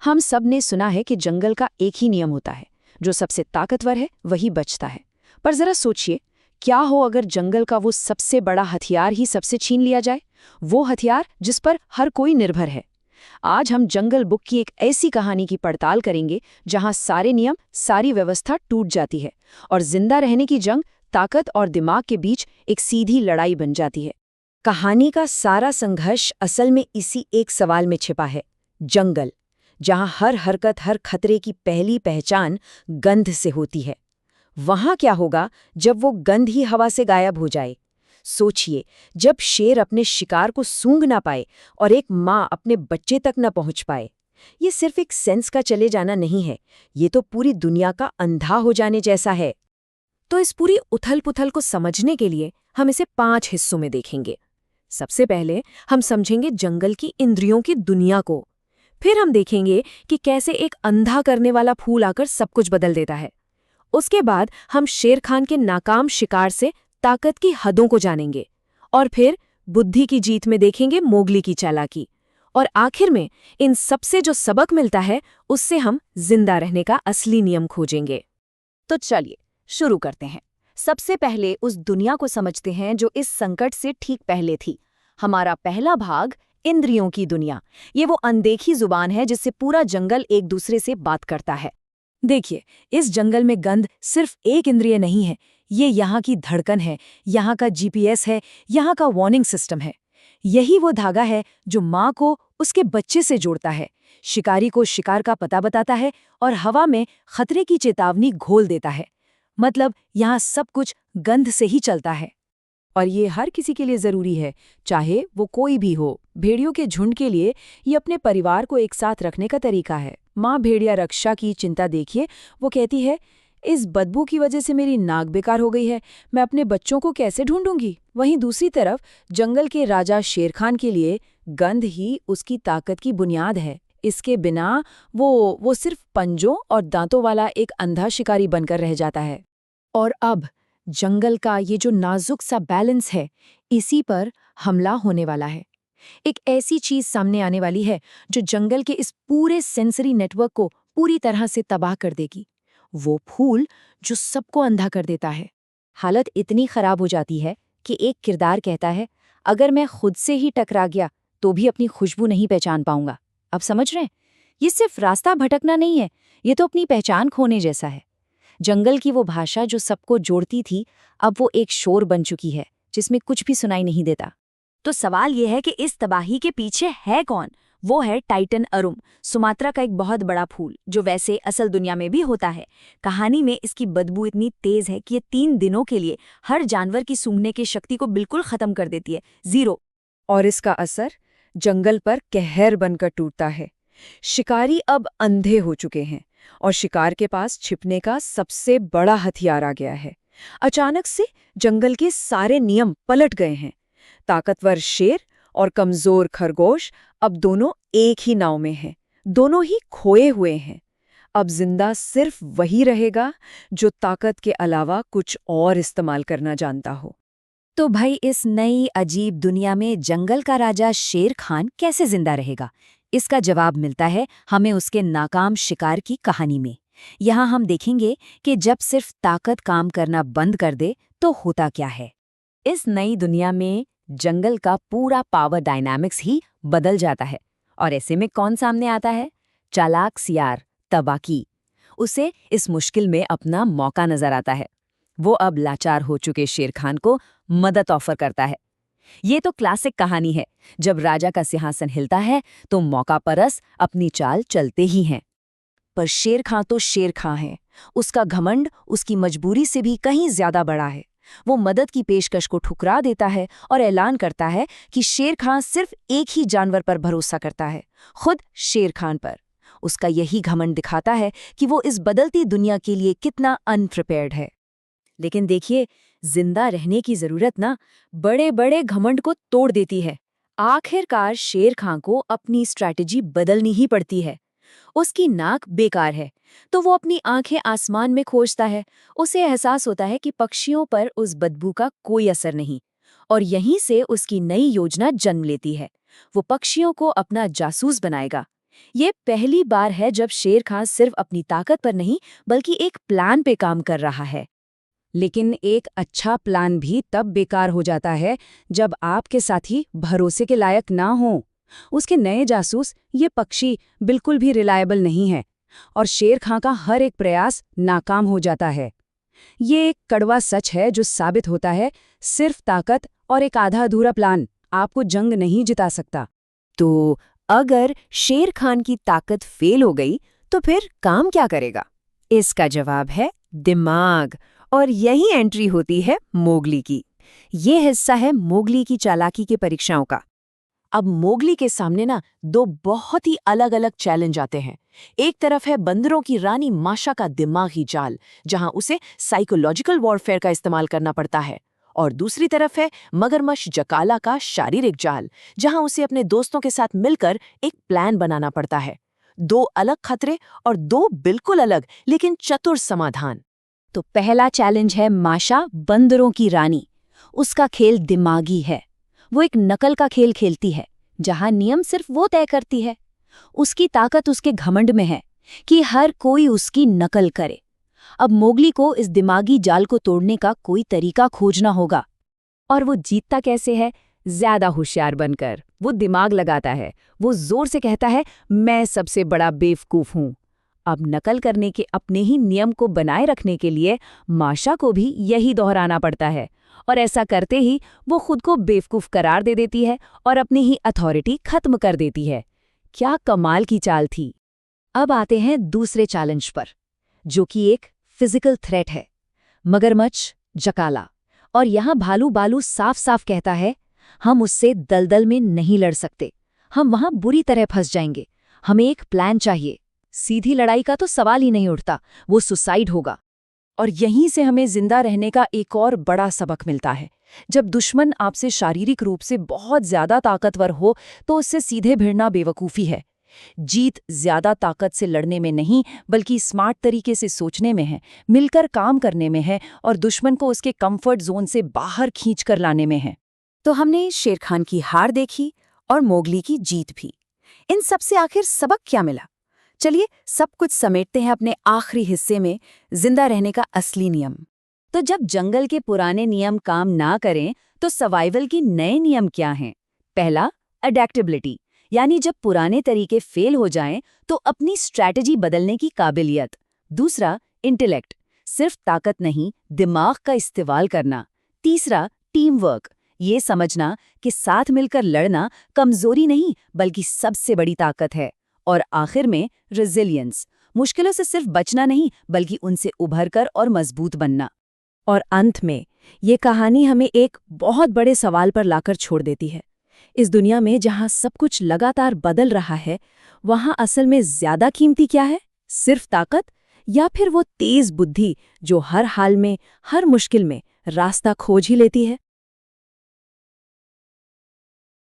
हम सब ने सुना है कि जंगल का एक ही नियम होता है, जो सबसे ताकतवर है वही बचता है। पर जरा सोचिए, क्या हो अगर जंगल का वो सबसे बड़ा हथियार ही सबसे छीन लिया जाए, वो हथियार जिस पर हर कोई निर्भर है। आज हम जंगल बुक की एक ऐसी कहानी की पड़ताल करेंगे जहां सारे नियम, सारी व्यवस्था टूट जाती है और जिंदा रहने की जंग ताकत और दिमाग के बीच एक सीधी लड़ाई बन जाती है। कहानी का सारा संघर्ष असल में इसी एक सवाल में छिपा है, जंगल, जहां हर हरकत, हर खतरे की पहली पहचान गंध से होती है। वहां क्या होगा जब वो गंध ही हवा से गायब हो जाए? सोचिए, जब शेर अपने शिकार को सूंघ ना पाए और एक माँ अपने बच्चे तक न पहुंच पाए। ये सिर्फ एक सेंस का चले जाना नहीं है, ये तो पूरी दुनिया का अंधा हो जाने जैसा है। तो इस पूरी उथल-पुथल को समझने के लिए हम इसे 5 हिस्सों में देखेंगे। सबसे पहले हम समझेंगे जंगल की इंद्रियों की दुनिया को। फिर हम देखेंगे कि कैसे एक अंधा करने वाला फूल आकर सब कुछ बदल देता है। उसके बाद हम शेर खान के नाकाम शिकार से ताकत की हदों को जानेंगे और फिर बुद्धि की जीत में देखेंगे मोगली की चालाकी। और आखिर में इन सबसे जो सबक मिलता है, उससे हम जिंदा रहने का असली नियम खोजेंगे। तो चलिए शुरू करते हैं। सबसे पहले उस दुनिया को समझते हैं जो इस संकट से ठीक पहले थी। हमारा पहला भाग, इंद्रियों की दुनिया। ये वो अनदेखी जुबान है जिससे पूरा जंगल एक दूसरे से बात करता है। देखिए, इस जंगल में गंध सिर्फ एक इंद्रिय नहीं है, ये यहाँ की धड़कन है, यहाँ का जीपीएस है, यहाँ का वार्निंग सिस्टम है। यही वो धागा है जो माँ को उसके बच्चे से जोड़ता है, शिकारी को शिकार का पता बताता है और हवा में खतरे की चेतावनी घोल देता है। मतलब यहाँ सब कुछ गंध से ही चलता है। और ये हर किसी के लिए जरूरी है, चाहे वो कोई भी हो। भेड़ियों के झुंड के लिए ये अपने परिवार को एक साथ रखने का तरीका है। माँ भेड़िया रक्षा की चिंता देखिए, वो कहती है, इस बदबू की वजह से मेरी नाक बेकार हो गई है, मैं अपने बच्चों को कैसे ढूंढूंगी। वहीं दूसरी तरफ जंगल के राजा शेर खान के लिए गंध ही उसकी ताकत की बुनियाद है। इसके बिना वो सिर्फ पंजों और दांतों वाला एक अंधा शिकारी बनकर रह जाता है। और अब जंगल का ये जो नाजुक सा बैलेंस है, इसी पर हमला होने वाला है। एक ऐसी चीज सामने आने वाली है जो जंगल के इस पूरे सेंसरी नेटवर्क को पूरी तरह से तबाह कर देगी। वो फूल जो सबको अंधा कर देता है। हालत इतनी खराब हो जाती है कि एक किरदार कहता है, अगर मैं खुद से ही टकरा गया तो भी अपनी खुशबू नहीं पहचान पाऊंगा। अब समझ रहे हैं? ये सिर्फ रास्ता भटकना नहीं है, ये तो अपनी पहचान खोने जैसा है। जंगल की वो भाषा जो सबको जोड़ती थी, अब वो एक शोर बन चुकी है जिसमें कुछ भी सुनाई नहीं देता। तो सवाल ये है कि इस तबाही के पीछे है कौन? वो है टाइटन अरुम, सुमात्रा का एक बहुत बड़ा फूल जो वैसे असल दुनिया में भी होता है। कहानी में इसकी बदबू इतनी तेज है कि ये 3 दिनों के लिए हर जानवर की सूंघने की शक्ति को बिल्कुल खत्म कर देती है, 0। और इसका असर जंगल पर कहर बनकर टूटता है। शिकारी अब अंधे हो चुके हैं और शिकार के पास छिपने का सबसे बड़ा हथियार आ गया है। अचानक से जंगल के सारे नियम पलट गए हैं। ताकतवर शेर और कमजोर खरगोश अब दोनों एक ही नाव में हैं, दोनों ही खोए हुए हैं। अब जिंदा सिर्फ वही रहेगा जो ताकत के अलावा कुछ और इस्तेमाल करना जानता हो। तो भाई, इस नई अजीब दुनिया में जंगल का राजा शेर खान कैसे जिंदा रहेगा? इसका जवाब मिलता है हमें उसके नाकाम शिकार की कहानी में। यहाँ हम देखेंगे कि जब सिर्फ ताकत काम करना बंद कर दे तो होता क्या है। इस नई दुनिया में जंगल का पूरा पावर डायनामिक्स ही बदल जाता है। और ऐसे में कौन सामने आता है? चालाक सियार तबाकी। उसे इस मुश्किल में अपना मौका नजर आता है। वो अब लाचार हो चुके शेर खान को मदद ऑफर करता है। ये तो क्लासिक कहानी है, जब राजा का सिंहासन हिलता है तो मौका परस अपनी चाल चलते ही हैं। पर शेर खां तो शेर खां है। उसका घमंड उसकी मजबूरी से भी कहीं ज्यादा बड़ा है। वो मदद की पेशकश को ठुकरा देता है और ऐलान करता है कि शेर खां सिर्फ एक ही जानवर पर भरोसा करता है, खुद शेर खान पर। उसका यही घमंड दिखाता है कि वो इस बदलती दुनिया के लिए कितना अनप्रिपेयर्ड है। लेकिन देखिए, जिंदा रहने की जरूरत ना बड़े बड़े घमंड को तोड़ देती है। आखिरकार शेर खां को अपनी स्ट्रैटेजी बदलनी ही पड़ती है। उसकी नाक बेकार है तो वो अपनी आंखें आसमान में खोजता है। उसे एहसास होता है कि पक्षियों पर उस बदबू का कोई असर नहीं, और यहीं से उसकी नई योजना जन्म लेती है। वो पक्षियों को अपना जासूस बनाएगा। ये पहली बार है जब शेर खान सिर्फ अपनी ताकत पर नहीं बल्कि एक प्लान पे काम कर रहा है। लेकिन एक अच्छा प्लान भी तब बेकार हो जाता है जब आपके साथी भरोसे के लायक ना हों। उसके नए जासूस ये पक्षी बिल्कुल भी रिलायबल नहीं है और शेर खां का हर एक प्रयास नाकाम हो जाता है। ये एक कड़वा सच है जो साबित होता है सिर्फ ताकत और एक आधा अधूरा प्लान आपको जंग नहीं जिता सकता। तो अगर शेर खान की ताकत फेल हो गई तो फिर काम क्या करेगा? इसका जवाब है दिमाग। और यही एंट्री होती है मोगली की। ये हिस्सा है मोगली की चालाकी के परीक्षाओं का। अब मोगली के सामने ना दो बहुत ही अलग-अलग चैलेंज आते हैं। एक तरफ है बंदरों की रानी माशा का दिमागी जाल, जहां उसे साइकोलॉजिकल वॉरफेयर का इस्तेमाल करना पड़ता है, और दूसरी तरफ है मगरमच्छ जकाला का शारीरिक जाल, जहां उसे अपने दोस्तों के साथ मिलकर एक प्लान बनाना पड़ता है। दो अलग खतरे और दो बिल्कुल अलग लेकिन चतुर समाधान। तो पहला चैलेंज है माशा, बंदरों की रानी। उसका खेल दिमागी है। वो एक नकल का खेल खेलती है जहां नियम सिर्फ वो तय करती है। उसकी ताकत उसके घमंड में है कि हर कोई उसकी नकल करे। अब मोगली को इस दिमागी जाल को तोड़ने का कोई तरीका खोजना होगा। और वो जीतता कैसे है? ज्यादा होशियार बनकर। वो दिमाग लगाता है। वो जोर से कहता है, मैं सबसे बड़ा बेवकूफ हूं। अब नकल करने के अपने ही नियम को बनाए रखने के लिए माशा को भी यही दोहराना पड़ता है, और ऐसा करते ही वो खुद को बेवकूफ करार दे देती है और अपनी ही अथॉरिटी खत्म कर देती है। क्या कमाल की चाल थी। अब आते हैं दूसरे चैलेंज पर, जो कि एक फिजिकल थ्रेट है, मगरमच्छ जकाला। और यहाँ भालू बालू साफ साफ कहता है, हम उससे दलदल में नहीं लड़ सकते, हम वहां बुरी तरह फंस जाएंगे, हमें एक प्लान चाहिए। सीधी लड़ाई का तो सवाल ही नहीं उठता, वो सुसाइड होगा। और यहीं से हमें जिंदा रहने का एक और बड़ा सबक मिलता है। जब दुश्मन आपसे शारीरिक रूप से बहुत ज्यादा ताकतवर हो तो उससे सीधे भिड़ना बेवकूफ़ी है। जीत ज्यादा ताकत से लड़ने में नहीं बल्कि स्मार्ट तरीके से सोचने में है, मिलकर काम करने में है और दुश्मन को उसके कंफर्ट जोन से बाहर खींच कर लाने में है। तो हमने शेर खान की हार देखी और मोगली की जीत भी। इन सब से आखिर सबक क्या मिला? चलिए सब कुछ समेटते हैं अपने आखिरी हिस्से में, जिंदा रहने का असली नियम। तो जब जंगल के पुराने नियम काम ना करें तो सर्वाइवल के नए नियम क्या हैं? पहला, अडेप्टेबिलिटी, यानी जब पुराने तरीके फेल हो जाएं तो अपनी स्ट्रैटेजी बदलने की काबिलियत। दूसरा, इंटेलेक्ट, सिर्फ ताकत नहीं दिमाग का इस्तेमाल करना। तीसरा, टीम वर्क, ये समझना कि साथ मिलकर लड़ना कमजोरी नहीं बल्कि सबसे बड़ी ताकत है। और आखिर में रेजिलियंस, मुश्किलों से सिर्फ बचना नहीं बल्कि उनसे उभरकर और मजबूत बनना। और अंत में ये कहानी हमें एक बहुत बड़े सवाल पर लाकर छोड़ देती है। इस दुनिया में जहाँ सब कुछ लगातार बदल रहा है, वहाँ असल में ज्यादा कीमती क्या है? सिर्फ ताकत या फिर वो तेज बुद्धि जो हर हाल में, हर मुश्किल में रास्ता खोज ही लेती है?